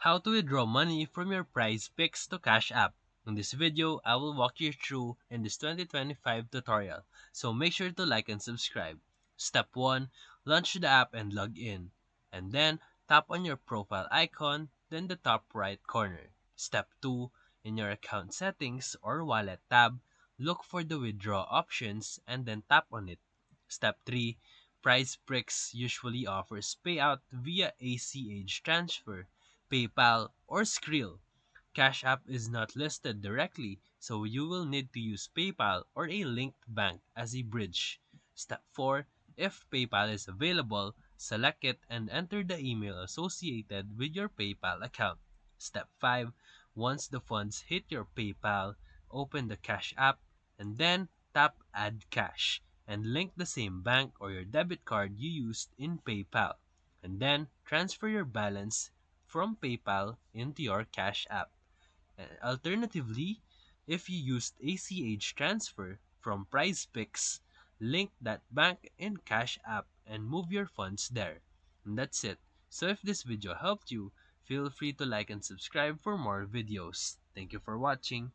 How to withdraw money from your Prizepicks to Cash App. In this video, I will walk you through in this 2025 tutorial, so make sure to like and subscribe. Step 1. Launch the app and log in. And then, tap on your profile icon, then the top right corner. Step 2. In your account settings or wallet tab, look for the withdraw options and then tap on it. Step 3. Prizepicks usually offers payout via ACH transfer, PayPal, or Skrill. Cash App is not listed directly, so you will need to use PayPal or a linked bank as a bridge. Step 4. If PayPal is available, select it and enter the email associated with your PayPal account. Step 5. Once the funds hit your PayPal, open the Cash App and then tap Add Cash and link the same bank or your debit card you used in PayPal. And then transfer your balance from PayPal into your Cash App. Alternatively, if you used ACH transfer from Prizepicks, link that bank in Cash App and move your funds there. And that's it. So if this video helped you, feel free to like and subscribe for more videos. Thank you for watching.